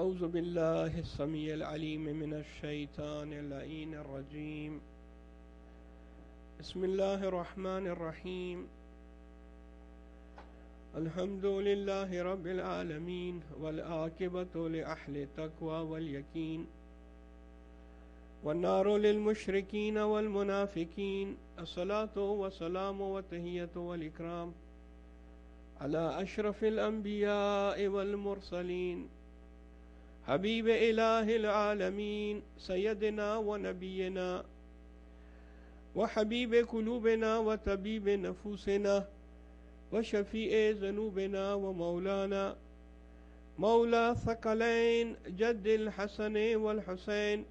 أعوذ بالله السميع العليم من الشيطان اللعين الرجيم. بسم الله الرحمن الرحيم. الحمد لله رب العالمين والعاقبة لأهل التقوى واليقين والنار للمشركين والمنافقين. الصلاة والسلام والتحية والإكرام على أشرف الأنبياء والمرسلين حبيب إله العالمين سيدنا ونبينا وحبيب قلوبنا وطبيب نفوسنا وشفيع ذنوبنا ومولانا مولى ثقلين جد الحسن والحسين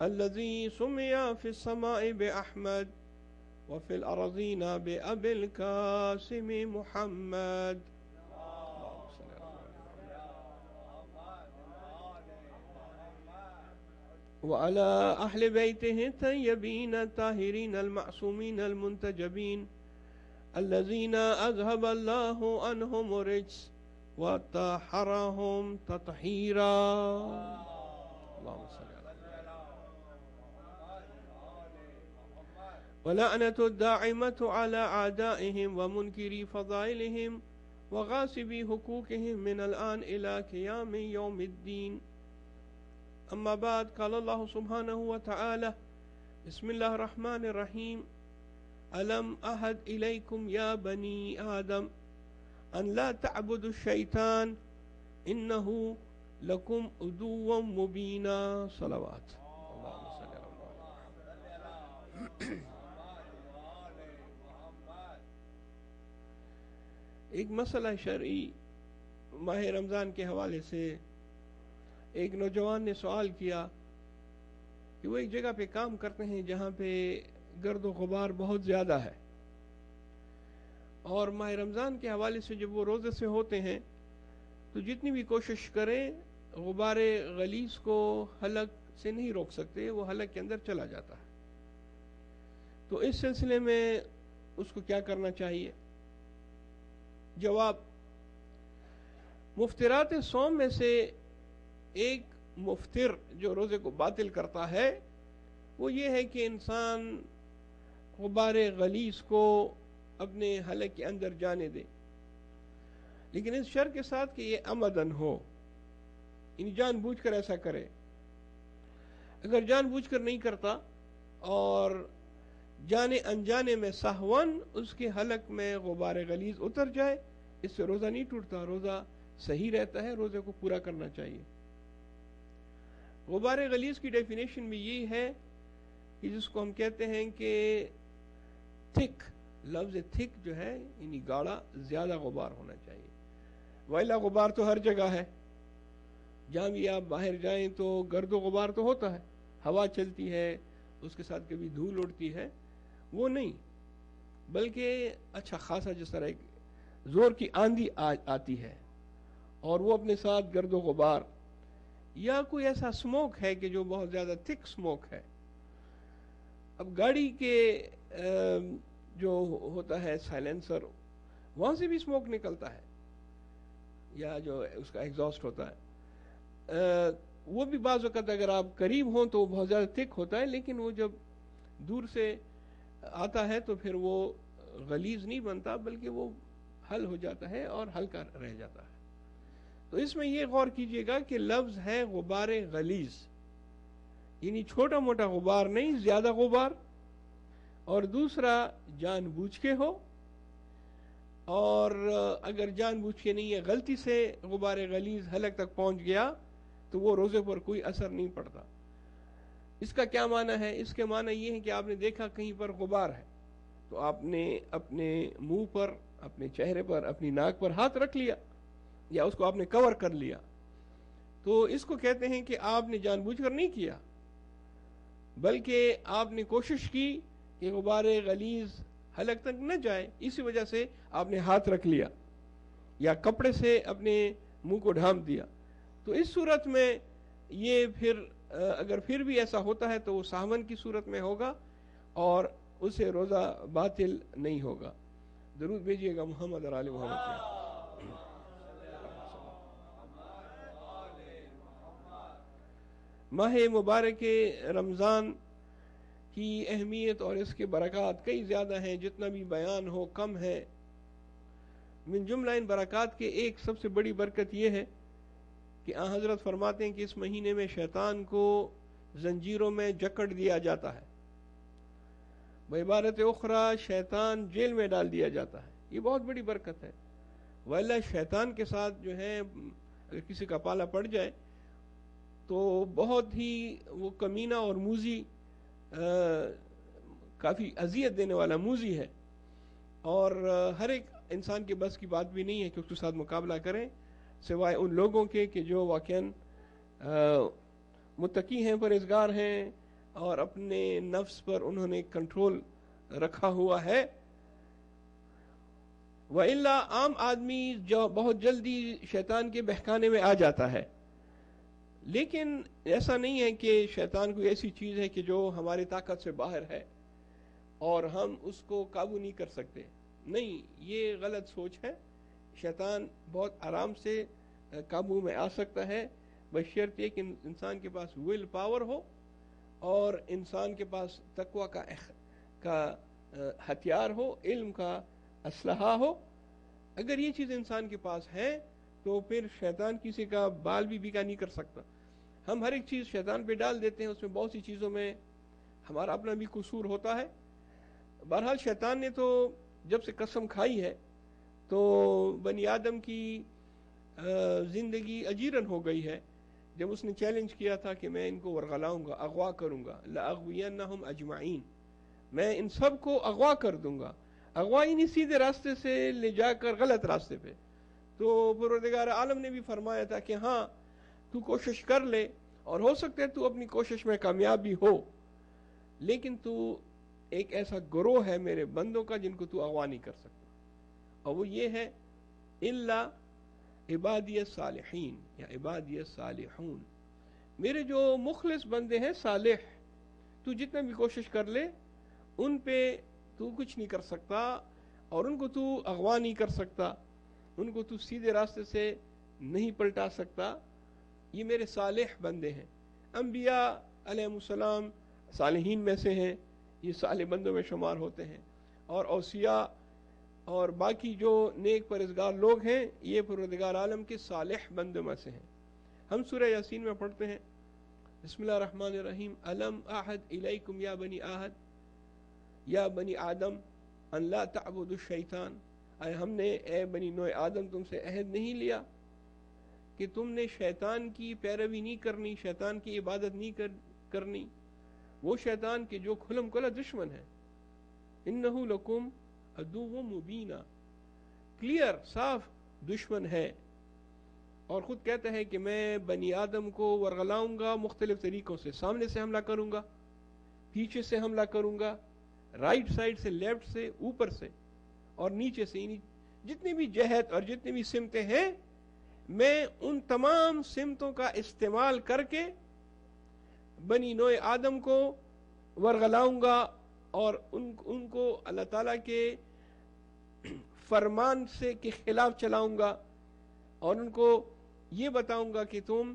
الذي سمي في السماء بأحمد وفي الأرضين بأبي القاسم محمد. وعلى أهل بيته الطيبين الطاهرين المعصومين المنتجبين الذين أذهب الله عنهم الرجس وطهرهم تطهيرا. اللهم صل ولعنة الداعمة على أعدائهم ومنكري فضائلهم وغاصبي حقوقهم من الآن إلى قيام يوم الدين. أما بعد، قال الله سبحانه وتعالى: بسم الله الرحمن الرحيم. ألم أعهد إليكم يا بني آدم أن لا تعبدوا الشيطان إنه لكم عدو مبين. صلوات. اللهم صل على محمد. ایک مسئلہ شرعی ماہ رمضان کے حوالے سے ایک نوجوان نے سوال کیا کہ وہ ایک جگہ پہ کام کرتے ہیں جہاں پہ گرد و غبار بہت زیادہ ہے، اور ماہ رمضان کے حوالے سے جب وہ روزے سے ہوتے ہیں تو جتنی بھی کوشش کریں غبار غلیظ کو حلق سے نہیں روک سکتے، وہ حلق کے اندر چلا جاتا ہے. تو اس سلسلے میں اس کو کیا کرنا چاہیے؟ جواب: مفطرات صوم میں سے ایک مفطر جو روزے کو باطل کرتا ہے وہ یہ ہے کہ انسان غبار غلیظ کو اپنے حلق کے اندر جانے دے، لیکن اس شرط کے ساتھ کہ یہ عمدن ہو، یعنی جان بوجھ کر ایسا کرے. اگر جان بوجھ کر نہیں کرتا اور جانے انجانے میں سہون اس کے حلق میں غبار غلیظ اتر جائے، اس سے روزہ نہیں ٹوٹتا، روزہ صحیح رہتا ہے، روزے کو پورا کرنا چاہیے. غبار غلیظ کی ڈیفینیشن بھی یہی ہے کہ جس کو ہم کہتے ہیں کہ تھک، لفظ تھک جو ہے یعنی گاڑھا، زیادہ غبار ہونا چاہیے. وائلا غبار تو ہر جگہ ہے، جہاں بھی آپ باہر جائیں تو گرد و غبار تو ہوتا ہے، ہوا چلتی ہے اس کے ساتھ کبھی دھول اڑتی ہے، وہ نہیں، بلکہ اچھا خاصا جس طرح ایک زور کی آندھی آتی ہے اور وہ اپنے ساتھ گرد و غبار، یا کوئی ایسا سموک ہے کہ جو بہت زیادہ تھک سموک ہے. اب گاڑی کے جو ہوتا ہے سائلنسر، وہاں سے بھی سموک نکلتا ہے، یا جو اس کا ایگزاسٹ ہوتا ہے، وہ بھی بعض وقت اگر آپ قریب ہوں تو وہ بہت زیادہ تھک ہوتا ہے، لیکن وہ جب دور سے آتا ہے تو پھر وہ غلیظ نہیں بنتا بلکہ وہ حل ہو جاتا ہے اور ہلکا رہ جاتا ہے. تو اس میں یہ غور کیجئے گا کہ لفظ ہے غبار غلیظ، یعنی چھوٹا موٹا غبار نہیں، زیادہ غبار، اور دوسرا جان بوجھ کے ہو، اور اگر جان بوجھ کے نہیں ہے، غلطی سے غبار غلیظ حلق تک پہنچ گیا تو وہ روزے پر کوئی اثر نہیں پڑتا. اس کا کیا معنی ہے؟ اس کے معنی یہ ہے کہ آپ نے دیکھا کہیں پر غبار ہے تو آپ نے اپنے منہ پر، اپنے چہرے پر، اپنی ناک پر ہاتھ رکھ لیا یا اس کو آپ نے کور کر لیا، تو اس کو کہتے ہیں کہ آپ نے جان بوجھ کر نہیں کیا، بلکہ آپ نے کوشش کی کہ غبار غلیظ حلق تک نہ جائے، اسی وجہ سے آپ نے ہاتھ رکھ لیا یا کپڑے سے اپنے منہ کو ڈھانپ دیا. تو اس صورت میں یہ پھر اگر پھر بھی ایسا ہوتا ہے تو وہ سہون کی صورت میں ہوگا اور اسے روزہ باطل نہیں ہوگا. درود بھیجیے گا محمد اور آل محمد. ماہ مبارک رمضان کی اہمیت اور اس کے برکات کئی زیادہ ہیں، جتنا بھی بیان ہو کم ہے۔ من جملہ ان برکات کے ایک سب سے بڑی برکت یہ ہے کہ آن حضرت فرماتے ہیں کہ اس مہینے میں شیطان کو زنجیروں میں جکڑ دیا جاتا ہے، بعبارت اخرى شیطان جیل میں ڈال دیا جاتا ہے۔ یہ بہت بڑی برکت ہے، وَإِلَّا شیطان کے ساتھ جو ہے اگر کسی کا پالا پڑ جائے تو بہت ہی وہ کمینہ اور موذی، کافی اذیت دینے والا موذی ہے، اور ہر ایک انسان کے بس کی بات بھی نہیں ہے کہ اس کے ساتھ مقابلہ کریں، سوائے ان لوگوں کے کہ جو واقعاً متقی ہیں، پرہیزگار ہیں، اور اپنے نفس پر انہوں نے کنٹرول رکھا ہوا ہے۔ وَإِلَّا عام آدمی جو بہت جلدی شیطان کے بہکانے میں آ جاتا ہے، لیکن ایسا نہیں ہے کہ شیطان کوئی ایسی چیز ہے کہ جو ہماری طاقت سے باہر ہے اور ہم اس کو قابو نہیں کر سکتے۔ نہیں، یہ غلط سوچ ہے۔ شیطان بہت آرام سے قابو میں آ سکتا ہے، بشرطیہ کہ انسان کے پاس ول پاور ہو اور انسان کے پاس تقوی کا ہتھیار ہو، علم کا اسلحہ ہو۔ اگر یہ چیز انسان کے پاس ہے تو پھر شیطان کسی کا بال بھی بیکا نہیں کر سکتا۔ ہم ہر ایک چیز شیطان پہ ڈال دیتے ہیں، اس میں بہت سی چیزوں میں ہمارا اپنا بھی قصور ہوتا ہے۔ بہرحال شیطان نے تو جب سے قسم کھائی ہے تو بنی آدم کی زندگی اجیرن ہو گئی ہے۔ جب اس نے چیلنج کیا تھا کہ میں ان کو ورغلاؤں گا، اغوا کروں گا، لَأَغْوِيَنَّهُمْ أَجْمَعِينَ، میں ان سب کو اغوا کر دوں گا۔ اغوا ہی نہیں، سیدھے راستے سے لے جا کر غلط راستے پہ۔ تو پروردگار عالم نے بھی فرمایا تھا کہ ہاں تو کوشش کر لے، اور ہو سکتا ہے تو اپنی کوشش میں کامیاب بھی ہو، لیکن تو ایک ایسا گروہ ہے میرے بندوں کا جن کو تو اغوا نہیں کر سکتا، اور وہ یہ ہے الا عبادی الصالحین یا عبادی الصالحون، میرے جو مخلص بندے ہیں صالح، تو جتنا بھی کوشش کر لے ان پہ تو کچھ نہیں کر سکتا، اور ان کو تو اغوا نہیں کر سکتا، ان کو تو سیدھے راستے سے نہیں پلٹا سکتا۔ یہ میرے صالح بندے ہیں۔ انبیاء علیہ السلام صالحین میں سے ہیں، یہ صالح بندوں میں شمار ہوتے ہیں، اور اوصیاء اور باقی جو نیک پرہیزگار لوگ ہیں یہ پروردگار عالم کے صالح بندوں میں سے ہیں۔ ہم سورہ یاسین میں پڑھتے ہیں، بسم اللہ الرحمن الرحیم، الم اعہد الیکم یا بنی احد یا بنی آدم ان لا تعبدوا الشیطان، اے ہم نے اے بنی نوع آدم تم سے عہد نہیں لیا کہ تم نے شیطان کی پیروی نہیں کرنی، شیطان کی عبادت نہیں کرنی، وہ شیطان کے جو کھلم کھلا دشمن ہے، انہ لکم عدو مبین، کلیئر صاف دشمن ہے، اور خود کہتا ہے کہ میں بنی آدم کو ورغلاؤں گا مختلف طریقوں سے، سامنے سے حملہ کروں گا، پیچھے سے حملہ کروں گا، رائٹ سائڈ سے، لیفٹ سے، اوپر سے اور نیچے سے، یعنی جتنی بھی جہت اور جتنی بھی سمتیں ہیں میں ان تمام سمتوں کا استعمال کر کے بنی نوع آدم کو ورغلاؤں گا، اور ان کو اللہ تعالیٰ کے فرمان سے کے خلاف چلاؤں گا، اور ان کو یہ بتاؤں گا کہ تم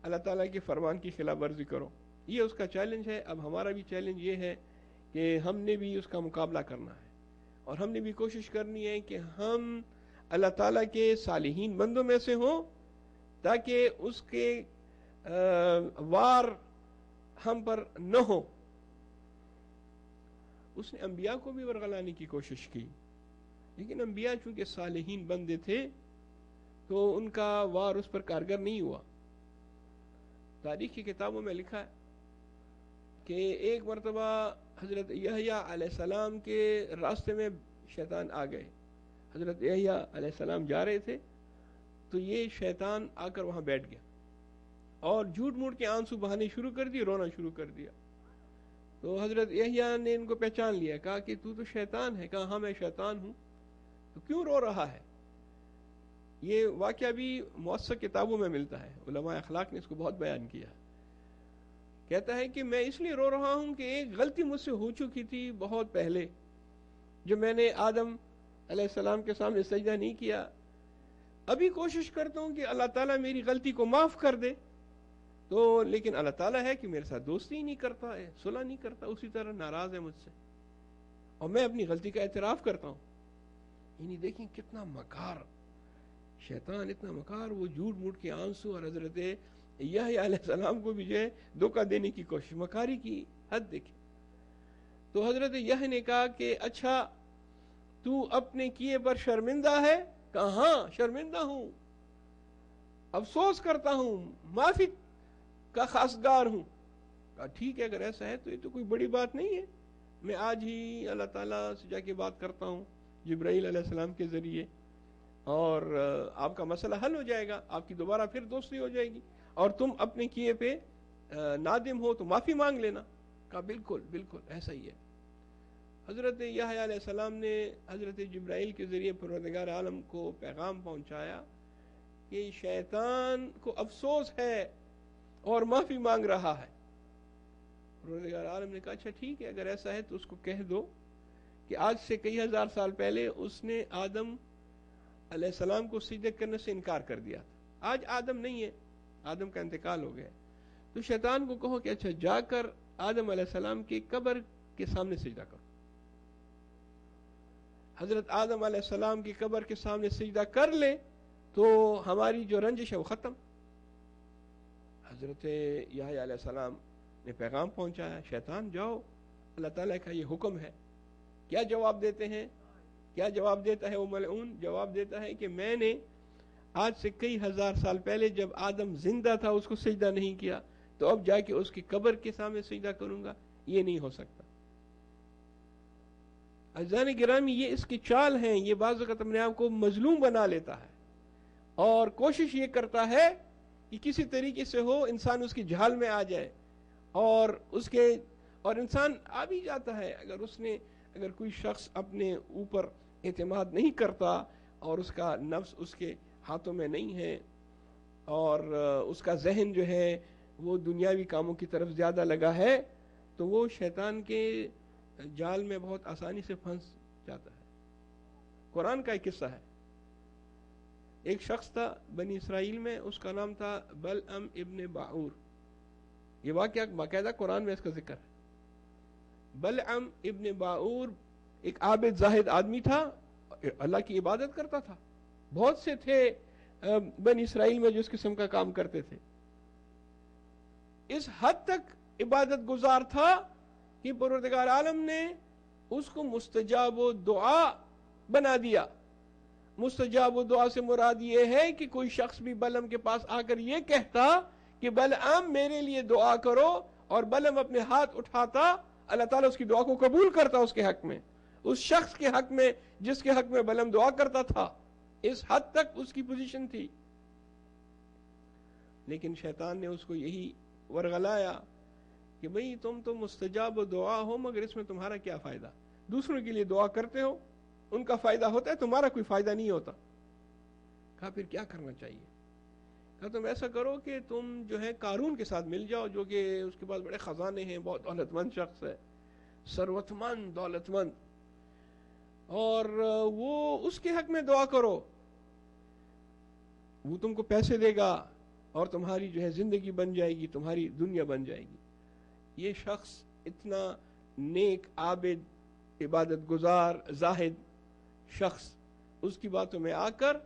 اللہ تعالیٰ کے فرمان کی خلاف ورزی کرو۔ یہ اس کا چیلنج ہے۔ اب ہمارا بھی چیلنج یہ ہے کہ ہم نے بھی اس کا مقابلہ کرنا ہے، اور ہم نے بھی کوشش کرنی ہے کہ ہم اللہ تعالیٰ کے صالحین بندوں میں سے ہوں، تاکہ اس کے وار ہم پر نہ ہو۔ اس نے انبیاء کو بھی ورغلانے کی کوشش کی، لیکن انبیاء چونکہ صالحین بندے تھے تو ان کا وار اس پر کارگر نہیں ہوا۔ تاریخ کی کتابوں میں لکھا ہے کہ ایک مرتبہ حضرت یحییٰ علیہ السلام کے راستے میں شیطان آ گئے، حضرت یحییٰ علیہ السلام جا رہے تھے تو یہ شیطان آ کر وہاں بیٹھ گیا اور جھوٹ موٹ کے آنسو بہانے شروع کر دیے، رونا شروع کر دیا۔ تو حضرت یحییٰ نے ان کو پہچان لیا، کہا کہ تو شیطان ہے؟ کہا ہاں میں شیطان ہوں۔ تو کیوں رو رہا ہے؟ یہ واقعہ بھی مؤثر کتابوں میں ملتا ہے، علماء اخلاق نے اس کو بہت بیان کیا۔ کہتا ہے کہ میں اس لیے رو رہا ہوں کہ ایک غلطی مجھ سے ہو چکی تھی بہت پہلے، جو میں نے آدم علیہ السلام کے سامنے سجدہ نہیں کیا۔ ابھی کوشش کرتا ہوں کہ اللہ تعالیٰ میری غلطی کو معاف کر دے، تو لیکن اللہ تعالیٰ ہے کہ میرے ساتھ دوستی ہی نہیں کرتا ہے، صلح نہیں کرتا، اسی طرح ناراض ہے مجھ سے، اور میں اپنی غلطی کا اعتراف کرتا ہوں. یعنی دیکھیں کتنا مکار شیطان، اتنا مکار، وہ جھوٹ موٹ کے آنسو، اور حضرت یحییٰ علیہ السلام کو بھی جو ہے دھوکہ دینے کی کوشش، مکاری کی حد دیکھیں. تو حضرت یحییٰ نے کہا کہ اچھا تو اپنے کیے پر شرمندہ ہے؟ کہا ہاں شرمندہ ہوں، افسوس کرتا ہوں، معافی کا خواستگار ہوں. کہا ٹھیک ہے، اگر ایسا ہے تو یہ تو کوئی بڑی بات نہیں ہے، میں آج ہی اللہ تعالیٰ سے جا کے بات کرتا ہوں جبرائیل علیہ السلام کے ذریعے، اور آپ کا مسئلہ حل ہو جائے گا، آپ کی دوبارہ پھر دوستی ہو جائے گی، اور تم اپنے کیے پہ نادم ہو تو معافی مانگ لینا. کہا بالکل بالکل ایسا ہی ہے. حضرت یحییٰ علیہ السلام نے حضرت جبرائیل کے ذریعے پروردگار عالم کو پیغام پہنچایا کہ شیطان کو افسوس ہے اور معافی مانگ رہا ہے. پروردگار عالم نے کہا اچھا ٹھیک ہے، اگر ایسا ہے تو اس کو کہہ دو کہ آج سے کئی ہزار سال پہلے اس نے آدم علیہ السلام کو سجدہ کرنے سے انکار کر دیا تھا، آج آدم نہیں ہے، آدم کا انتقال ہو گیا. تو شیطان کو کہو کہ اچھا جا کر آدم علیہ السلام کی قبر کے سامنے سجدہ کرو. حضرت آدم علیہ السلام کی قبر کے سامنے سجدہ کر لے تو ہماری جو رنجش ہے وہ ختم. حضرت یحییٰ علیہ السلام نے پیغام پہنچایا، شیطان جاؤ، اللہ تعالیٰ کا یہ حکم ہے. کیا جواب دیتے ہیں؟ کیا جواب دیتا ہے وہ ملعون؟ جواب دیتا ہے کہ میں نے آج سے کئی ہزار سال پہلے جب آدم زندہ تھا اس کو سجدہ نہیں کیا، تو اب جا کے اس کی قبر کے سامنے سجدہ کروں گا؟ یہ نہیں ہو سکتا. عزیزان گرامی، یہ اس کی چال ہیں. یہ بعض اوقات اپنے آپ کو مظلوم بنا لیتا ہے اور کوشش یہ کرتا ہے کہ کسی طریقے سے ہو انسان اس کی جھال میں آ جائے، اور انسان آ بھی جاتا ہے. اگر کوئی شخص اپنے اوپر اعتماد نہیں کرتا اور اس کا نفس اس کے ہاتھوں میں نہیں ہے، اور اس کا ذہن جو ہے وہ دنیاوی کاموں کی طرف زیادہ لگا ہے، تو وہ شیطان کے جال میں بہت آسانی سے پھنس جاتا ہے. قرآن کا ایک قصہ ہے. ایک شخص تھا بنی اسرائیل میں، اس کا نام تھا بلعم ابن باعور. یہ واقعہ باقاعدہ قرآن میں اس کا ذکر ہے. بلعم ابن باعور ایک عابد زاہد آدمی تھا، اللہ کی عبادت کرتا تھا. بہت سے تھے بنی اسرائیل میں جو اس قسم کا کام کرتے تھے. اس حد تک عبادت گزار تھا کہ پروردگار عالم نے اس کو مستجاب و دعا بنا دیا. مستجاب و دعا سے مراد یہ ہے کہ کوئی شخص بھی بلعم کے پاس آ کر یہ کہتا کہ بلعم میرے لیے دعا کرو، اور بلعم اپنے ہاتھ اٹھاتا، اللہ تعالیٰ اس کی دعا کو قبول کرتا اس کے حق میں، اس شخص کے حق میں جس کے حق میں بلعم دعا کرتا تھا. اس حد تک اس کی پوزیشن تھی. لیکن شیطان نے اس کو یہی ورغلایا کہ بھئی تم تو مستجاب و دعا ہو، مگر اس میں تمہارا کیا فائدہ؟ دوسروں کے لیے دعا کرتے ہو، ان کا فائدہ ہوتا ہے، تمہارا کوئی فائدہ نہیں ہوتا. کہا پھر کیا کرنا چاہیے؟ کہا تم ایسا کرو کہ تم جو ہے قارون کے ساتھ مل جاؤ، جو کہ اس کے پاس بڑے خزانے ہیں، بہت دولت مند شخص ہے، ثروت مند، دولت مند، اور وہ اس کے حق میں دعا کرو، وہ تم کو پیسے دے گا اور تمہاری جو ہے زندگی بن جائے گی، تمہاری دنیا بن جائے گی. یہ شخص اتنا نیک، عابد، عبادت گزار، زاہد شخص اس کی باتوں میں آ کر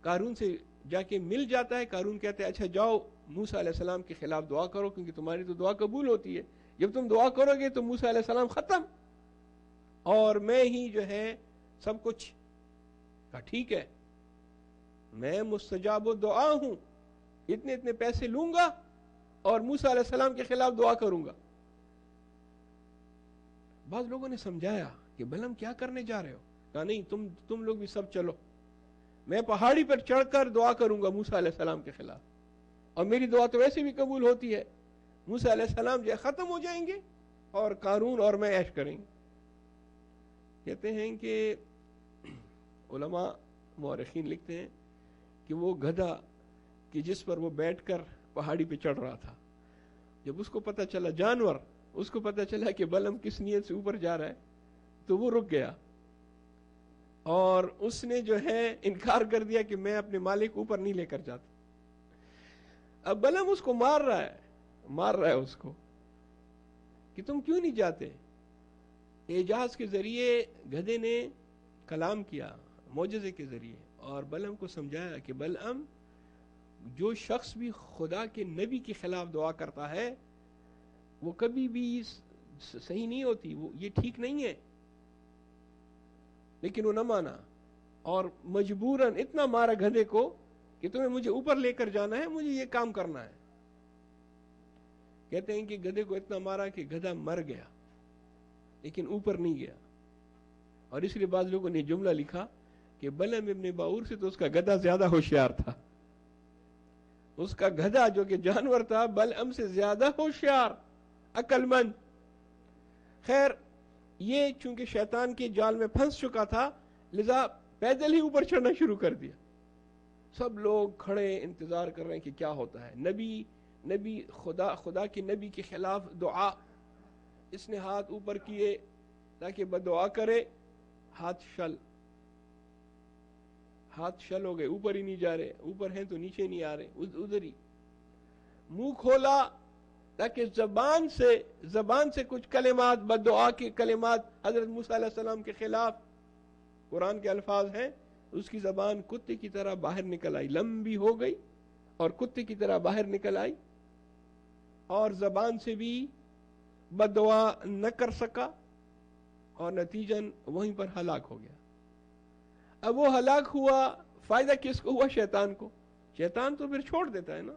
قارون سے جا کے مل جاتا ہے. قارون کہتے ہیں اچھا جاؤ موسیٰ علیہ السلام کے خلاف دعا کرو، کیونکہ تمہاری تو دعا قبول ہوتی ہے. جب تم دعا کرو گے تو موسیٰ علیہ السلام ختم، اور میں ہی جو ہے سب کچھ. کہا ٹھیک ہے، میں مستجاب و دعا ہوں، اتنے پیسے لوں گا اور موسیٰ علیہ السلام کے خلاف دعا کروں گا. بعض لوگوں نے سمجھایا کہ بلعم کیا کرنے جا رہے ہو؟ کہا نہیں، تم لوگ بھی سب چلو، میں پہاڑی پر چڑھ کر دعا کروں گا موسیٰ علیہ السلام کے خلاف، اور میری دعا تو ویسے بھی قبول ہوتی ہے. موسیٰ علیہ السلام جو ختم ہو جائیں گے اور قارون اور میں عیش کریں گے. کہتے ہیں کہ علماء مورخین لکھتے ہیں کہ وہ گدھا کہ جس پر وہ بیٹھ کر پہاڑی پہ چڑھ رہا تھا، جب اس کو پتہ چلا، جانور اس کو پتہ چلا کہ بلعم کس نیت سے اوپر جا رہا ہے، تو وہ رک گیا اور اس نے جو ہے انکار کر دیا کہ میں اپنے مالک اوپر نہیں لے کر جاتا. اب بلعم اس کو مار رہا ہے اس کو کہ تم کیوں نہیں جاتے. اعجاز کے ذریعے گدھے نے کلام کیا معجزے کے ذریعے اور بلعم کو سمجھایا کہ بلعم جو شخص بھی خدا کے نبی کے خلاف دعا کرتا ہے وہ کبھی بھی صحیح نہیں ہوتی, وہ یہ ٹھیک نہیں ہے. لیکن وہ نہ مانا اور مجبوراً اتنا مارا گدھے کو کہ تمہیں مجھے اوپر لے کر جانا ہے, مجھے یہ کام کرنا ہے. کہتے ہیں کہ گدھے کو اتنا مارا کہ گدھا مر گیا لیکن اوپر نہیں گیا. اور اس لیے بعض لوگوں نے جملہ لکھا کہ بلعم ابن باور سے تو اس کا گدھا زیادہ ہوشیار تھا. اس کا گدھا جو کہ جانور تھا بلعم سے زیادہ ہوشیار, عقل مند. خیر یہ چونکہ شیطان کے جال میں پھنس چکا تھا لذا پیدل ہی اوپر چڑھنا شروع کر دیا. سب لوگ کھڑے انتظار کر رہے ہیں کہ کیا ہوتا ہے. نبی خدا کے نبی کے خلاف دعا, اس نے ہاتھ اوپر کیے تاکہ بدعا کرے, ہاتھ شل ہو گئے, اوپر ہی نہیں جا رہے, اوپر ہیں تو نیچے نہیں آ رہے, ادھر ہی. منہ کھولا تاکہ زبان سے کچھ کلمات, بدعا کے کلمات حضرت موسیٰ علیہ السلام کے خلاف, قرآن کے الفاظ ہیں, اس کی زبان کتے کی طرح باہر نکل آئی, لمبی ہو گئی اور کتے کی طرح باہر نکل آئی, اور زبان سے بھی بدعا نہ کر سکا اور نتیجن وہیں پر ہلاک ہو گیا. اب وہ ہلاک ہوا, فائدہ کس کو ہوا؟ شیطان کو. شیطان تو پھر چھوڑ دیتا ہے نا,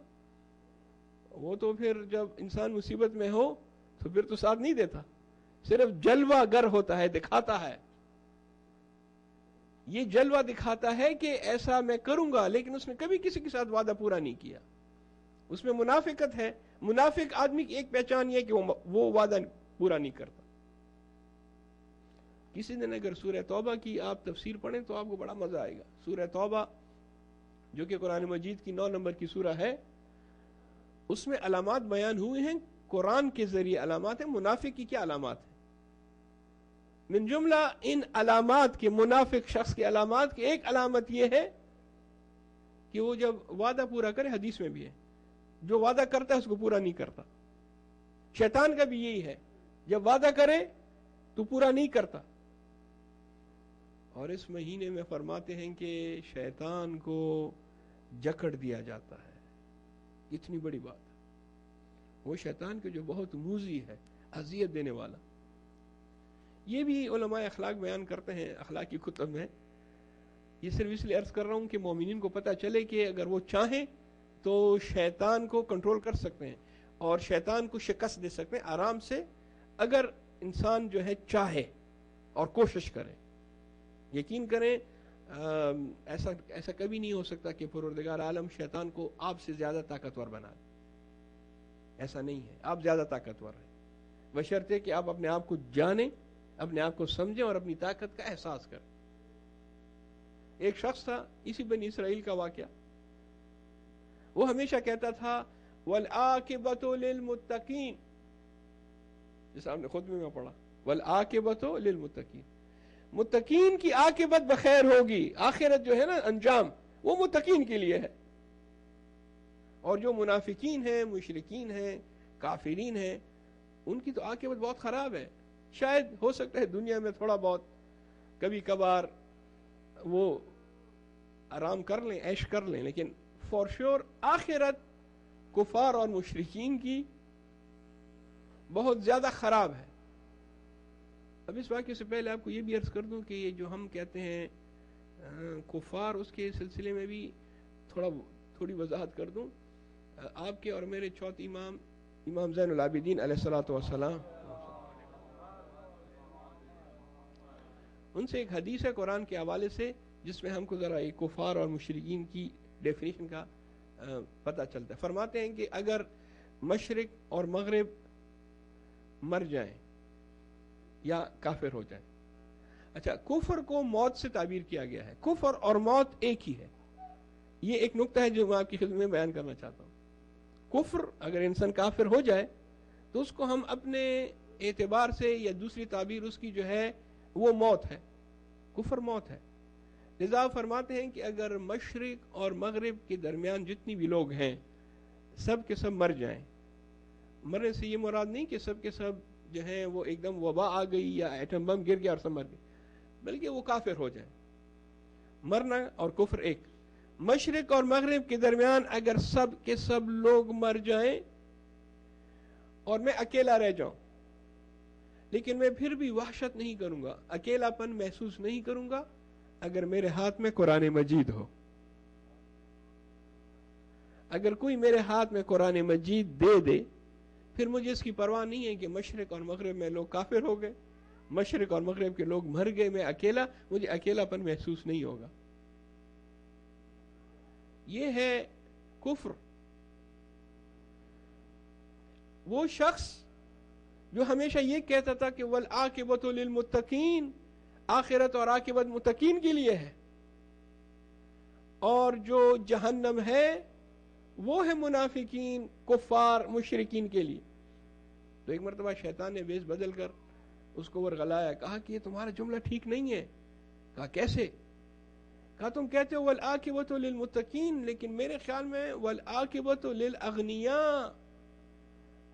وہ تو پھر جب انسان مصیبت میں ہو تو پھر تو ساتھ نہیں دیتا, صرف جلوہ گر ہوتا ہے, دکھاتا ہے. یہ جلوہ دکھاتا ہے کہ ایسا میں کروں گا, لیکن اس نے کبھی کسی کے ساتھ وعدہ پورا نہیں کیا. اس میں منافقت ہے. منافق آدمی کی ایک پہچان یہ ہے کہ وہ وعدہ پورا نہیں کرتا. کسی دن اگر سورہ توبہ کی آپ تفسیر پڑھیں تو آپ کو بڑا مزہ آئے گا. سورہ توبہ جو کہ قرآن مجید کی 9 نمبر کی سورہ ہے, اس میں علامات بیان ہوئے ہیں قرآن کے ذریعے. علامات ہیں منافق کی. کیا علامات ہیں؟ من جملہ ان علامات کے, منافق شخص کی علامات کی ایک علامت یہ ہے کہ وہ جب وعدہ پورا کرے, حدیث میں بھی ہے, جو وعدہ کرتا ہے اس کو پورا نہیں کرتا. شیطان کا بھی یہی ہے, جب وعدہ کرے تو پورا نہیں کرتا. اور اس مہینے میں فرماتے ہیں کہ شیطان کو جکڑ دیا جاتا ہے. اتنی بڑی بات ہے. وہ شیطان کے جو بہت موذی ہے, اذیت دینے والا. یہ بھی علماء اخلاق بیان کرتے ہیں اخلاق کی کتب میں. یہ صرف اس لیے عرض کر رہا ہوں کہ مومنین کو پتہ چلے کہ اگر وہ چاہیں تو شیطان کو کنٹرول کر سکتے ہیں اور شیطان کو شکست دے سکتے ہیں آرام سے, اگر انسان جو ہے چاہے اور کوشش کرے. یقین کریں ایسا کبھی نہیں ہو سکتا کہ پروردگار عالم شیطان کو آپ سے زیادہ طاقتور بنا دے. ایسا نہیں ہے, آپ زیادہ طاقتور ہیں, بشرطے کہ آپ اپنے آپ کو جانیں, اپنے آپ کو سمجھیں اور اپنی طاقت کا احساس کریں. ایک شخص تھا, اسی بنی اسرائیل کا واقعہ, وہ ہمیشہ کہتا تھا والعاقبۃ للمتقین, جیسے آپ نے خطبے میں پڑھا, والعاقبۃ للمتقین, متقین کی عاقبت بخیر ہوگی. آخرت جو ہے نا, انجام, وہ متقین کے لیے ہے. اور جو منافقین ہیں, مشرکین ہیں, کافرین ہیں, ان کی تو عاقبت بہت خراب ہے. شاید ہو سکتا ہے دنیا میں تھوڑا بہت کبھی کبھار وہ آرام کر لیں, عیش کر لیں, لیکن فور شور آخرت کفار اور مشرکین کی بہت زیادہ خراب ہے. اب اس واقعے سے پہلے آپ کو یہ بھی عرض کر دوں کہ یہ جو ہم کہتے ہیں کفار, اس کے سلسلے میں بھی تھوڑی وضاحت کر دوں. آپ کے اور میرے چوتھے امام زین العابدین علیہ الصلوۃ والسلام, ان سے ایک حدیث ہے قرآن کے حوالے سے جس میں ہم کو ذرا ایک کفار اور مشرکین کی ڈیفینیشن کا پتہ چلتا ہے. فرماتے ہیں کہ اگر مشرق اور مغرب مر جائیں یا کافر ہو جائیں, اچھا کفر کو موت سے تعبیر کیا گیا ہے, کفر اور موت ایک ہی ہے. یہ ایک نقطہ ہے جو میں آپ کی خدمت میں بیان کرنا چاہتا ہوں. کفر, اگر انسان کافر ہو جائے تو اس کو ہم اپنے اعتبار سے یا دوسری تعبیر اس کی جو ہے وہ موت ہے, کفر موت ہے. لذا فرماتے ہیں کہ اگر مشرق اور مغرب کے درمیان جتنی بھی لوگ ہیں سب کے سب مر جائیں. مرنے سے یہ مراد نہیں کہ سب کے سب جو ہیں وہ ایک دم وبا آ گئی یا ایٹم بم گر گیا اور سب مر گئے, بلکہ وہ کافر ہو جائیں. مرنا اور کفر ایک. مشرق اور مغرب کے درمیان اگر سب کے سب لوگ مر جائیں اور میں اکیلا رہ جاؤں, لیکن میں پھر بھی وحشت نہیں کروں گا, اکیلا پن محسوس نہیں کروں گا اگر میرے ہاتھ میں قرآن مجید ہو. اگر کوئی میرے ہاتھ میں قرآن مجید دے دے, پھر مجھے اس کی پرواہ نہیں ہے کہ مشرق اور مغرب میں لوگ کافر ہو گئے, مشرق اور مغرب کے لوگ مر گئے, میں اکیلا, مجھے اکیلا پن محسوس نہیں ہوگا. یہ ہے کفر. وہ شخص جو ہمیشہ یہ کہتا تھا کہ والعاقبۃ للمتقین, آخرت اور عاقبت متقین کے لیے ہے, اور جو جہنم ہے وہ ہے منافقین, کفار, مشرکین کے لیے. تو ایک مرتبہ شیطان نے بیس بدل کر اس کو ورغلایا, کہا کہ یہ تمہارا جملہ ٹھیک نہیں ہے. کہا کیسے؟ کہا تم کہتے ہو والعاقبۃ للمتقین, لیکن میرے خیال میں والعاقبۃ للاغنیاء,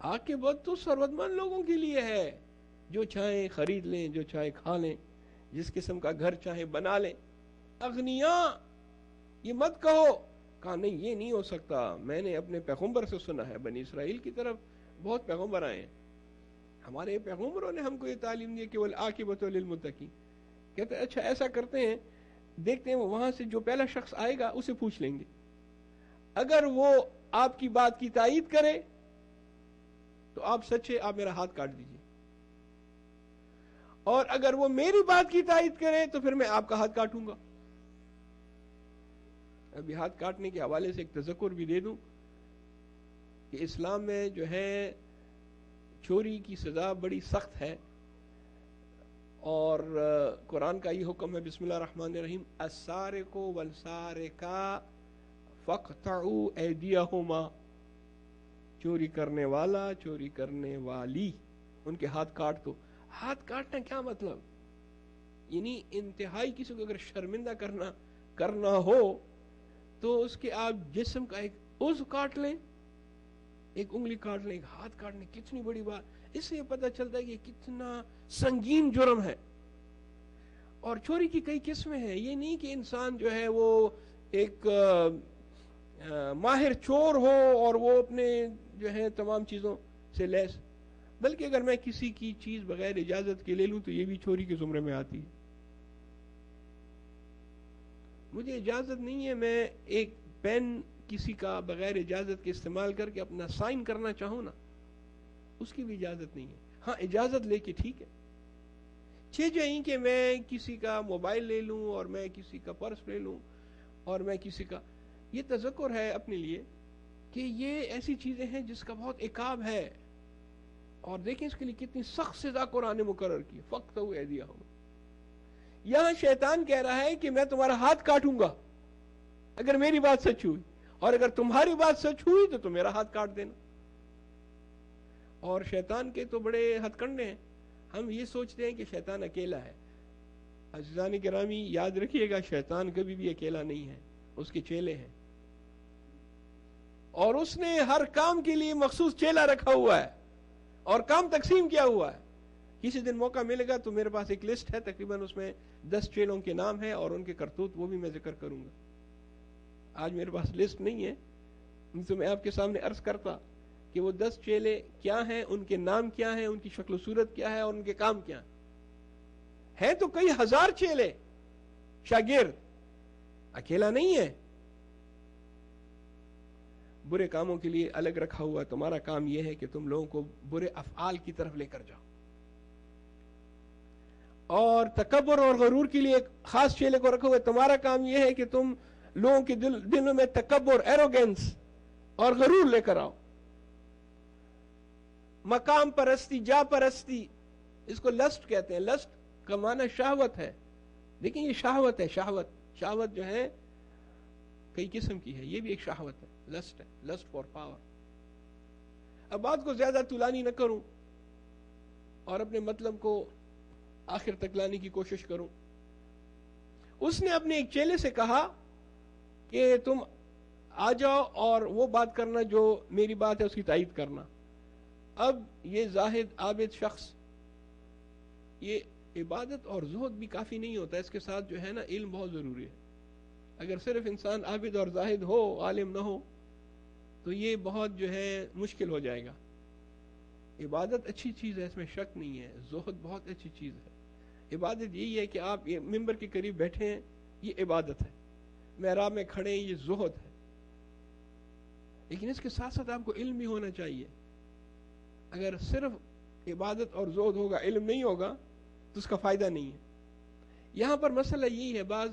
عاقبت تو ثروت مند لوگوں کے لیے ہے, جو چاہیں خرید لیں, جو چاہے کھا لیں, جس قسم کا گھر چاہے بنا لیں. اغنیاء یہ مت کہو. کہا نہیں, یہ نہیں ہو سکتا, میں نے اپنے پیغمبر سے سنا ہے, بنی اسرائیل کی طرف بہت پیغمبر آئے ہیں, ہمارے پیغمبروں نے ہم کو یہ تعلیم دی کہ والعاقبۃ للمتقین. کہتے ہیں اچھا ایسا کرتے ہیں, دیکھتے ہیں وہاں سے جو پہلا شخص آئے گا اسے پوچھ لیں گے, اگر وہ آپ کی بات کی تائید کرے تو آپ سچے, آپ میرا ہاتھ کاٹ دیجیے, اور اگر وہ میری بات کی تائید کرے تو پھر میں آپ کا ہاتھ کاٹوں گا. ابھی ہاتھ کاٹنے کے حوالے سے ایک تذکر بھی دے دوں کہ اسلام میں جو ہے چوری کی سزا بڑی سخت ہے, اور قرآن کا یہ حکم ہے بسم اللہ الرحمن الرحیم, السارق والسارقہ فاقطعوا ایدیہما, چوری کرنے والا, چوری کرنے والی, ان کے ہاتھ کاٹ دو. ہاتھ کاٹنا کیا مطلب؟ یعنی انتہائی کسی کو اگر شرمندہ کرنا ہو تو اس کے آپ جسم کا ایک عضو کاٹ لیں, ایک انگلی کاٹ لیں, ایک ہاتھ کاٹنے, کتنی بڑی بات. اس سے پتہ چلتا ہے کہ کتنا سنگین جرم ہے. اور چوری کی کئی قسمیں ہیں, یہ نہیں کہ انسان جو ہے وہ ایک ماہر چور ہو اور وہ اپنے جو ہے تمام چیزوں سے لیس, بلکہ اگر میں کسی کی چیز بغیر اجازت کے لے لوں تو یہ بھی چوری کے زمرے میں آتی ہے. مجھے اجازت نہیں ہے, میں ایک پین کسی کا بغیر اجازت کے استعمال کر کے اپنا سائن کرنا چاہوں نا, اس کی بھی اجازت نہیں ہے. ہاں اجازت لے کے ٹھیک ہے. جائیں کہ میں کسی کا موبائل لے لوں اور میں کسی کا پرس لے لوں اور میں کسی کا, یہ تذکر ہے اپنے لیے کہ یہ ایسی چیزیں ہیں جس کا بہت عقاب ہے, اور دیکھیں اس کے لیے کتنی سخت سزا قرآن مقرر کی, فاقطعوا ایدیہما. یہاں شیطان کہہ رہا ہے کہ میں تمہارا ہاتھ کاٹوں گا اگر میری بات سچ ہوئی, اور اگر تمہاری بات سچ ہوئی تو تم میرا ہاتھ کاٹ دینا. اور شیطان کے تو بڑے ہتھ کنڈے ہیں. ہم یہ سوچتے ہیں کہ شیطان اکیلا ہے. عزیزان گرامی یاد رکھیے گا, شیطان کبھی بھی اکیلا نہیں ہے, اس کے چیلے ہیں, اور اس نے ہر کام کے لیے مخصوص چیلا رکھا ہوا ہے اور کام تقسیم کیا ہوا ہے. کسی دن موقع ملے گا تو میرے پاس ایک لسٹ ہے, تقریباً اس میں 10 چیلوں کے نام ہے اور ان کے کرتوت, وہ بھی میں ذکر کروں گا. آج میرے پاس لسٹ نہیں ہے, تو میں آپ کے سامنے عرض کرتا کہ وہ 10 چیلے کیا ہیں, ان کے نام کیا ہیں, ان کی شکل و صورت کیا ہے اور ان کے کام کیا ہیں. تو کئی ہزار چیلے شاگرد, اکیلا نہیں ہے. برے کاموں کے لیے الگ رکھا ہوا, تمہارا کام یہ ہے کہ تم لوگوں کو برے افعال کی طرف لے کر جاؤ. اور تکبر اور غرور کے لیے ایک خاص چیلے کو رکھا ہوا ہے, تمہارا کام یہ ہے کہ تم لوگوں کے دلوں میں تکبر, ایروگنس اور غرور لے کر آؤ. مقام پرستی, جا پرستی, اس کو لسٹ کہتے ہیں. لسٹ کا معنی شہوت ہے, لیکن یہ شہوت ہے. شہوت جو ہے کئی قسم کی ہے, یہ بھی ایک شہوت ہے, لسٹ ہے, لسٹ فار پاور. اب بات کو زیادہ طولانی نہ کروں اور اپنے مطلب کو آخر تک لانے کی کوشش کروں. اس نے اپنے ایک چیلے سے کہا کہ تم آ جاؤ اور وہ بات کرنا جو میری بات ہے اس کی تائید کرنا. اب یہ زاہد عابد شخص، یہ عبادت اور زہد بھی کافی نہیں ہوتا، اس کے ساتھ جو ہے نا علم بہت ضروری ہے. اگر صرف انسان عابد اور زاہد ہو، عالم نہ ہو، تو یہ بہت جو ہے مشکل ہو جائے گا. عبادت اچھی چیز ہے، اس میں شک نہیں ہے، زہد بہت اچھی چیز ہے. عبادت یہی ہے کہ آپ یہ ممبر کے قریب بیٹھے ہیں، یہ عبادت ہے. محراب میں کھڑے ہیں، یہ زہد ہے. لیکن اس کے ساتھ ساتھ آپ کو علم بھی ہونا چاہیے. اگر صرف عبادت اور زہد ہوگا، علم نہیں ہوگا، تو اس کا فائدہ نہیں ہے. یہاں پر مسئلہ یہی ہے، بعض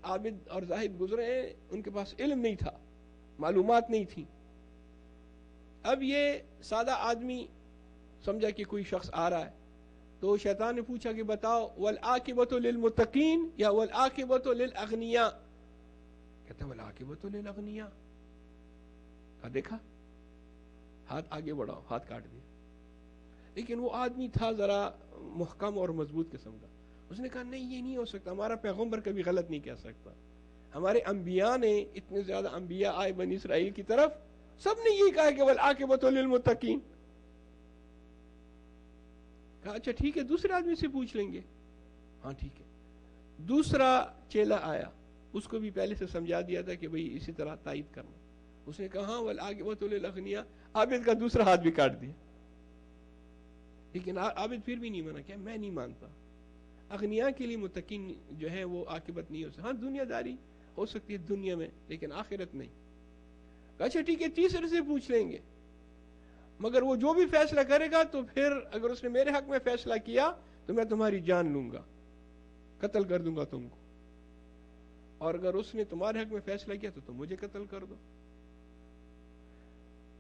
عابد اور زاہد گزرے ہیں، ان کے پاس علم نہیں تھا، معلومات نہیں تھی. اب یہ سادہ آدمی سمجھا کہ کوئی شخص آ رہا ہے، تو شیطان نے پوچھا کہ بتاؤ والعاقبۃ للمتقین یا والعاقبۃ للاغنیاء؟ کہتا ہے والعاقبۃ للاغنیاء. کہا دیکھا، ہاتھ آگے بڑھاؤ، ہاتھ کاٹ دیا. لیکن وہ آدمی تھا ذرا محکم اور مضبوط قسم کا. اس نے کہا نہیں، یہ نہیں ہو سکتا، ہمارا پیغمبر کبھی غلط نہیں کہہ سکتا. ہمارے انبیاء نے، اتنے زیادہ انبیاء آئے بنی اسرائیل کی طرف، سب نے یہی کہا کہ والعاقبۃ للمتقین. کہا اچھا ٹھیک ہے، دوسرے آدمی سے پوچھ لیں گے. ہاں ٹھیک ہے. دوسرا چیلا آیا، اس کو بھی پہلے سے سمجھا دیا تھا کہ بھئی اسی طرح تائید کرنا. اس نے کہا ہاں والعاقبۃ للاغنیاء. عابد کا دوسرا ہاتھ بھی کاٹ دیا. لیکن عابد پھر بھی نہیں مانا، کہ میں نہیں مانتا. اغنیاء کے لیے متقین جو ہے وہ عاقبت نہیں ہو سکتی. ہاں دنیا داری ہو سکتی ہے دنیا میں، لیکن آخرت نہیں. اچھا ٹھیک ہے، تیسرے سے پوچھ لیں گے، مگر وہ جو بھی فیصلہ کرے گا تو پھر اگر اس نے میرے حق میں فیصلہ کیا تو میں تمہاری جان لوں گا، قتل کر دوں گا تم کو. اور اگر اس نے تمہارے حق میں فیصلہ کیا تو تم مجھے قتل کر دو.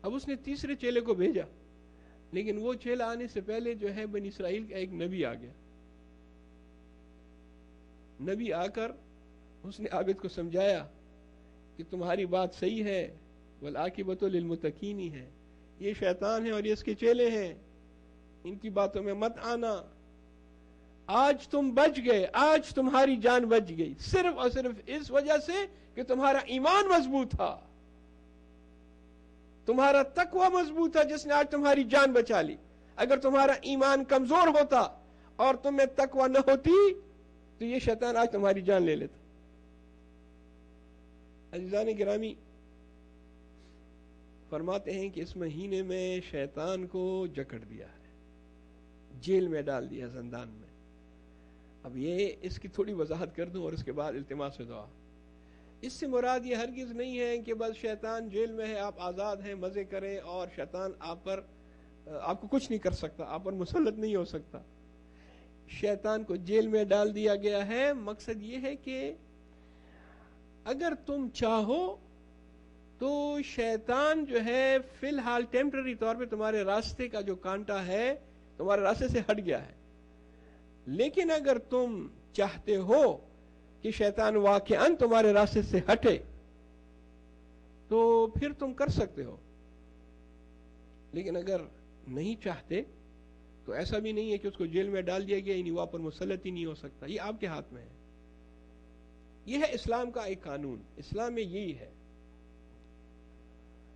اب اس نے تیسرے چیلے کو بھیجا، لیکن وہ چیلا آنے سے پہلے جو ہے بنی اسرائیل کا ایک نبی آ گیا. نبی آ کر اس نے عابد کو سمجھایا کہ تمہاری بات صحیح ہے، والعاقبۃ للمتقین ہی ہے. یہ شیطان ہے اور یہ اس کے چیلے ہیں، ان کی باتوں میں مت آنا. آج تم بچ گئے، آج تمہاری جان بچ گئی، صرف اور صرف اس وجہ سے کہ تمہارا ایمان مضبوط تھا، تمہارا تقوی مضبوط تھا، جس نے آج تمہاری جان بچا لی. اگر تمہارا ایمان کمزور ہوتا اور تم میں تقوی نہ ہوتی تو یہ شیطان آج تمہاری جان لے لیتا. عزیزان گرامی، فرماتے ہیں کہ اس مہینے میں شیطان کو جکڑ دیا ہے، جیل میں ڈال دیا، زندان میں. اب یہ اس کی تھوڑی وضاحت کر دوں اور اس کے بعد التماس دعا. اس سے مراد یہ ہرگز نہیں ہے کہ بس شیطان جیل میں ہے، آپ آزاد ہیں، مزے کریں اور شیطان آپ کو کچھ نہیں کر سکتا، آپ پر مسلط نہیں ہو سکتا. شیطان کو جیل میں ڈال دیا گیا ہے. مقصد یہ ہے کہ اگر تم چاہو تو شیطان جو ہے فی الحال ٹیمپرری طور پہ تمہارے راستے کا جو کانٹا ہے تمہارے راستے سے ہٹ گیا ہے. لیکن اگر تم چاہتے ہو کہ شیطان واقعاً تمہارے راستے سے ہٹے تو پھر تم کر سکتے ہو. لیکن اگر نہیں چاہتے تو ایسا بھی نہیں ہے کہ اس کو جیل میں ڈال دیا گیا، یعنی وہ پر مسلط ہی نہیں ہو سکتا. یہ آپ کے ہاتھ میں ہے. یہ ہے اسلام کا ایک قانون. اسلام میں یہی ہے.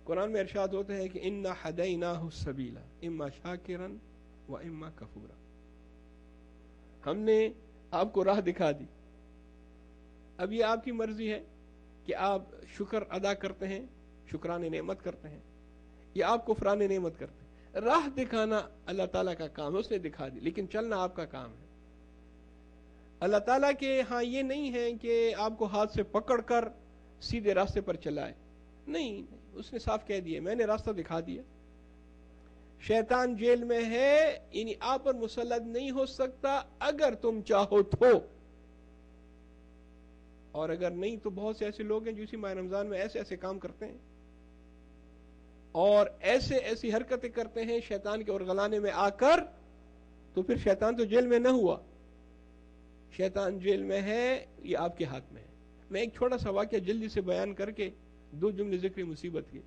قرآن میں ارشاد ہوتا ہے کہ اِنَّا هَدَيْنَاهُ السَّبِيلَ إِمَّا شَاكِرًا وَإِمَّا كَفُورًا. ہم نے آپ کو راہ دکھا دی. اب یہ آپ کی مرضی ہے کہ آپ شکر ادا کرتے ہیں، شکران نعمت کرتے ہیں، یا آپ کفران نعمت کرتے ہیں. راہ دکھانا اللہ تعالیٰ کا کام ہے، اس نے دکھا دی، لیکن چلنا آپ کا کام ہے. اللہ تعالیٰ کے ہاں یہ نہیں ہے کہ آپ کو ہاتھ سے پکڑ کر سیدھے راستے پر چلائے. نہیں، اس نے صاف کہہ دیا میں نے راستہ دکھا دیا. شیطان جیل میں ہے، یعنی آپ پر مسلط نہیں ہو سکتا اگر تم چاہو تو. اور اگر نہیں تو بہت سے ایسے لوگ ہیں جو اسی ماہ رمضان میں ایسے ایسے کام کرتے ہیں اور ایسی حرکتیں کرتے ہیں شیطان کے ورغلانے میں آ کر. تو پھر شیطان تو جیل میں نہ ہوا، شیطان جیل میں ہے، یہ آپ کے ہاتھ میں ہے. میں ایک چھوٹا سا واقعہ جلدی سے بیان کر کے 2 جملے ذکر مصیبت کے.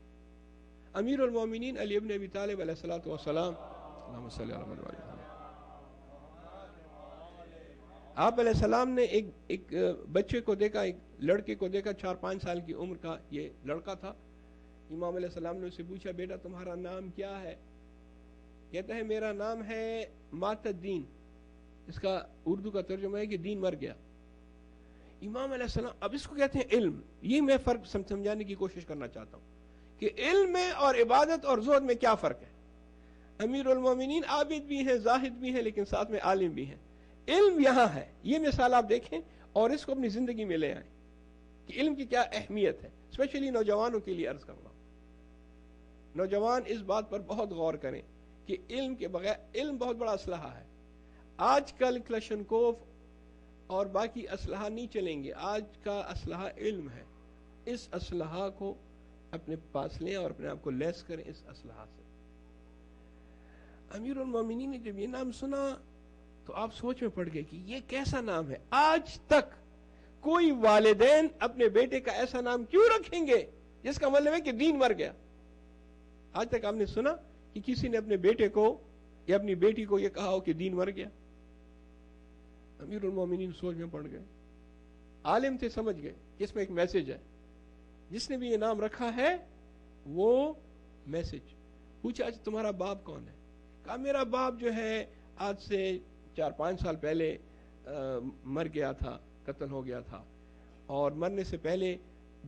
امیر المومنین علی ابن ابی طالب علیہ الصلوۃ والسلام، اللہم صلی علی محمد وعلی آلہ، آپ علیہ السلام نے ایک بچے کو دیکھا، ایک لڑکے کو دیکھا، 4-5 سال کی عمر کا یہ لڑکا تھا. امام علیہ السلام نے اسے پوچھا بیٹا تمہارا نام کیا ہے؟ کہتا ہے میرا نام ہے مات الدین. اس کا اردو کا ترجمہ ہے کہ دین مر گیا. امام علیہ السلام، اب اس کو کہتے ہیں علم. یہ میں فرق سمجھانے کی کوشش کرنا چاہتا ہوں کہ علم میں اور عبادت اور زہد میں کیا فرق ہے. امیر المومنین عابد بھی ہیں، زاہد بھی ہیں، لیکن ساتھ میں عالم بھی ہیں. علم یہاں ہے. یہ مثال آپ دیکھیں اور اس کو اپنی زندگی میں لے آئیں کہ علم کی کیا اہمیت ہے. اسپیشلی نوجوانوں کے لیے عرض کرنا، نوجوان اس بات پر بہت غور کریں کہ علم کے بغیر، علم بہت بڑا اسلحہ ہے. آج کل کلشنکوف اور باقی اسلحہ نہیں چلیں گے. آج کا اسلحہ علم ہے. اس اسلحہ کو اپنے پاس لیں اور اپنے آپ کو لیس کریں اس اسلحہ سے. امیر المومنین نے جب یہ نام سنا تو آپ سوچ میں پڑ گئے کہ یہ کیسا نام ہے. آج تک کوئی والدین اپنے بیٹے کا ایسا نام کیوں رکھیں گے جس کا مطلب ہے کہ دین مر گیا؟ آج تک آپ نے سنا کہ کسی نے اپنے بیٹے کو یا اپنی بیٹی کو یہ کہا ہو کہ دین مر گیا؟ امیر المومنین سوچ میں پڑ گئے. عالم تھے، سمجھ گئے کہ اس میں ایک میسج ہے. جس نے بھی یہ نام رکھا ہے وہ میسج. پوچھا اچھا تمہارا باپ کون ہے؟ کہا میرا باپ جو ہے آج سے 4-5 سال پہلے مر گیا تھا، قتل ہو گیا تھا. اور مرنے سے پہلے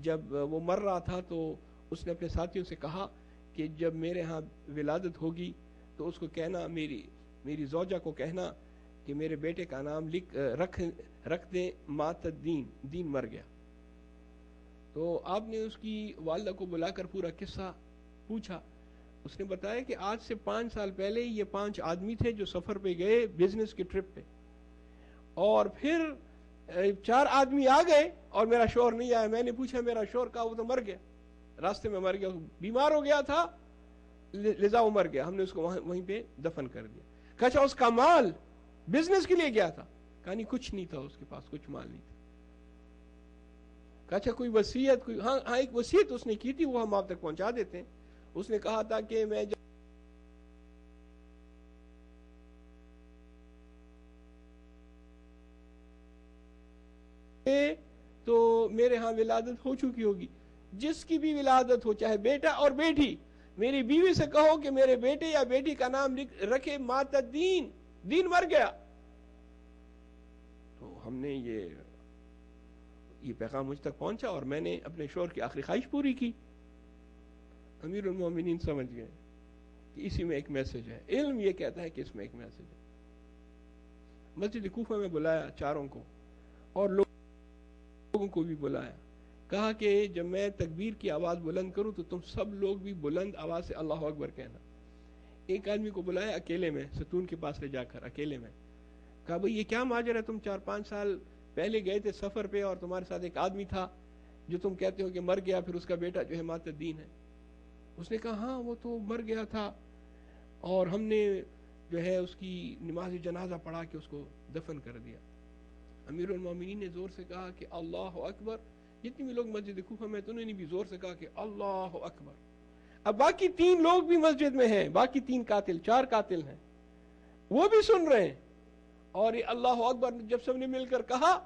جب وہ مر رہا تھا تو اس نے اپنے ساتھیوں سے کہا کہ جب میرے ہاں ولادت ہوگی تو اس کو کہنا، میری زوجہ کو کہنا کہ میرے بیٹے کا نام رکھ دیں مات الدین، دین مر گیا. تو آپ نے اس کی والدہ کو بلا کر پورا قصہ پوچھا. اس نے بتایا کہ آج سے 5 سال پہلے یہ 5 آدمی تھے جو سفر پہ گئے بزنس کی ٹرپ پہ، اور پھر 4 آدمی آ گئے اور میرا شوہر نہیں آیا. میں نے پوچھا میرا شوہر کہا وہ تو مر گیا، راستے میں مر گیا، بیمار ہو گیا تھا لذا وہ مر گیا. ہم نے اس کو وہیں پہ دفن کر دیا. کہا اچھا اس کا مال بزنس کے لیے گیا تھا؟ کہا نہیں کچھ نہیں تھا اس کے پاس، کچھ مال نہیں تھا. کہا اچھا کوئی وصیت؟ کوئی ہاں ایک وصیت اس نے کی تھی، وہ ہم آپ تک پہنچا دیتے ہیں. اس نے کہا تھا کہ میں تو میرے ہاں ولادت ہو چکی ہوگی. جس کی بھی ولادت ہو، چاہے بیٹا اور بیٹی، میری بیوی سے کہو کہ میرے بیٹے یا بیٹی کا نام رکھے مات الدین، دین مر گیا. تو ہم نے یہ پیغام مجھ تک پہنچا اور میں نے اپنے شوہر کی آخری خواہش پوری کی. امیر المومنین سمجھ گئے کہ اسی میں ایک میسج ہے. علم یہ کہتا ہے کہ اس میں ایک میسج ہے. مسجد کوفہ میں بلایا چاروں کو اور لوگوں کو بھی بلایا. کہا کہ جب میں تکبیر کی آواز بلند کروں تو تم سب لوگ بھی بلند آواز سے اللہ اکبر کہنا. ایک آدمی کو بلایا اکیلے میں، ستون کے پاس لے جا کر اکیلے میں. کہا بھئی یہ کیا ماجرا ہے؟ تم 4-5 سال پہلے گئے تھے سفر پہ اور تمہارے ساتھ ایک آدمی تھا جو تم کہتے ہو کہ مر گیا، پھر اس کا بیٹا جو ہے مات الدین ہے. اس نے کہا ہاں وہ تو مر گیا تھا اور ہم نے جو ہے اس کی نماز جنازہ پڑھا کے اس کو دفن کر دیا. امیر المومنین نے زور سے کہا کہ اللہ اکبر. جتنی بھی لوگ مسجد کوفہ میں تو انہوں نے بھی زور سے کہا کہ اللہ اکبر. اب باقی 3 لوگ بھی مسجد میں ہیں، باقی 3 قاتل، 4 قاتل ہیں، وہ بھی سن رہے ہیں. اور یہ اللہ اکبر جب سب نے مل کر کہا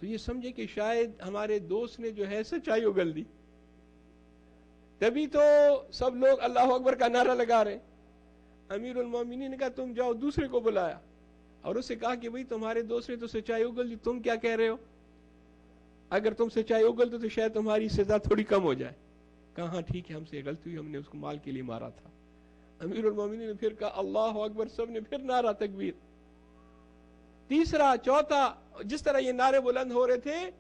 تو یہ سمجھے کہ شاید ہمارے دوست نے جو ہے سچائی اگل دی، تبھی تو سب لوگ اللہ اکبر کا نعرہ لگا رہے. امیر المومنین نے کہا تم جاؤ، دوسرے کو بلایا اور اس سے کہا کہ بھئی تمہارے دوست نے تو سچائی اگل دی، تم کیا کہہ رہے ہو؟ اگر تم سچائی اگل دو تو شاید تمہاری سزا تھوڑی کم ہو جائے. کہا ہاں ٹھیک ہے ہم سے غلطی ہوئی، ہم نے اس کو مال کے لیے مارا تھا. امیر المومنین نے پھر کہا اللہ اکبر، سب نے پھر نعرہ تکبیر. تیسرا، چوتھا، جس طرح یہ نعرے بلند ہو رہے تھے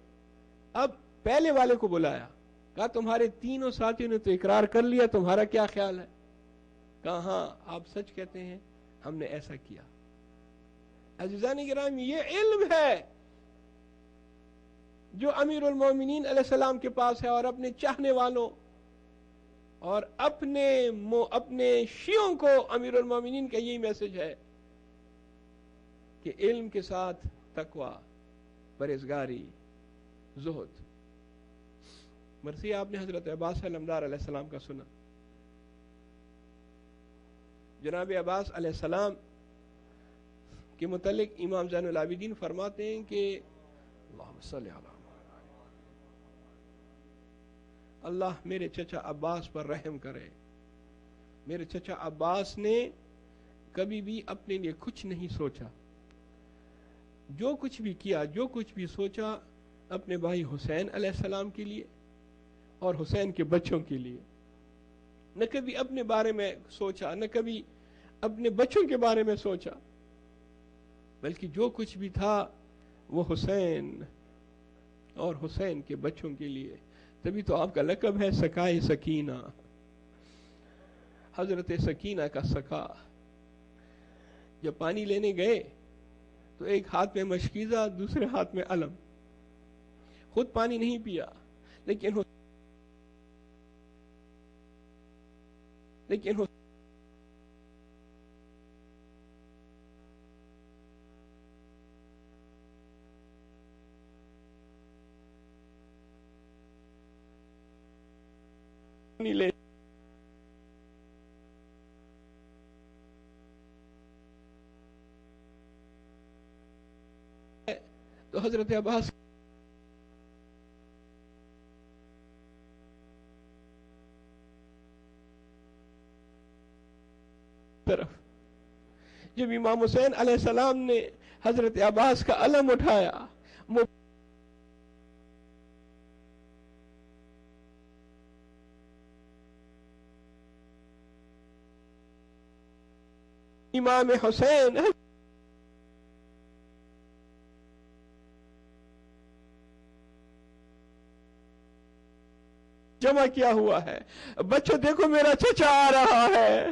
اب پہلے والے کو بلایا. کہا تمہارے 3 ساتھیوں نے تو اقرار کر لیا، تمہارا کیا خیال ہے؟ کہا ہاں آپ سچ کہتے ہیں، ہم نے ایسا کیا. عزیزان گرامی یہ علم ہے جو امیر المومنین علیہ السلام کے پاس ہے، اور اپنے چاہنے والوں اور اپنے شیعوں کو امیر المومنین کا یہی میسج ہے کہ علم کے ساتھ تقوی، پرہیزگاری، زہد. مرثیہ آپ نے حضرت عباس علمدار علیہ السلام کا سنا. جناب عباس علیہ السلام کے متعلق امام زین العابدین فرماتے ہیں کہ اللہم صلی علی اللہ میرے چچا عباس پر رحم کرے. میرے چچا عباس نے کبھی بھی اپنے لیے کچھ نہیں سوچا. جو کچھ بھی کیا، جو کچھ بھی سوچا، اپنے بھائی حسین علیہ السلام کے لیے اور حسین کے بچوں کے لیے. نہ کبھی اپنے بارے میں سوچا، نہ کبھی اپنے بچوں کے بارے میں سوچا، بلکہ جو کچھ بھی تھا وہ حسین اور حسین کے بچوں کے لیے. تبھی تو آپ کا لقب ہے سقائے سکینہ، حضرت سکینہ کا سقا. جب پانی لینے گئے تو ایک ہاتھ میں مشکیزہ، دوسرے ہاتھ میں علم. خود پانی نہیں پیا، لیکن لے تو حضرت عباس طرف جب امام حسین علیہ السلام نے حضرت عباس کا علم اٹھایا، امام حسین جمع کیا ہوا ہے. بچوں دیکھو میرا چچا آ رہا ہے.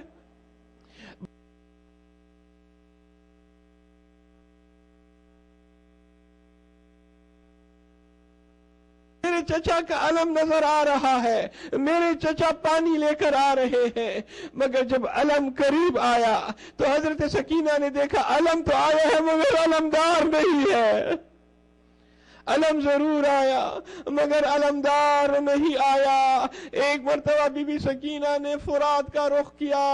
میرے چچا کا علم نظر آ رہا ہے، میرے چچا پانی لے کر آ رہے ہیں. مگر جب علم قریب آیا تو حضرت سکینہ نے دیکھا علم تو آیا ہے مگر علمدار نہیں ہے. علم ضرور آیا مگر علمدار نہیں آیا. ایک مرتبہ بی بی سکینہ نے فرات کا رخ کیا.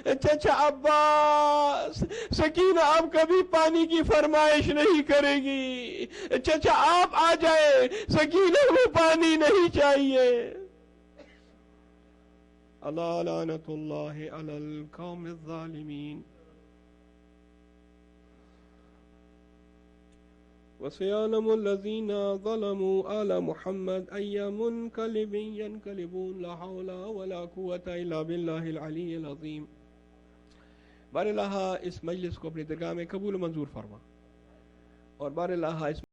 چچا عباس، سکینہ اب کبھی پانی کی فرمائش نہیں کرے گی. چچا آپ آ جائے، سکینہ کو پانی نہیں چاہیے. الا لعنت اللہ علی القوم الظالمین. وَسَيَعْلَمُ الَّذِينَ ظَلَمُوا آلَ مُحَمَّدٍ أَيَّ مُنْقَلِبٍ يَنْقَلِبُونَ لَا حَوْلَ وَلَا قُوَّةَ إِلَّا بِاللَّهِ الْعَلِيِّ الْعَظِيمِ. بار اللہ اس مجلس کو اپنی درگاہ میں قبول و منظور فرما، اور بار اللہ اس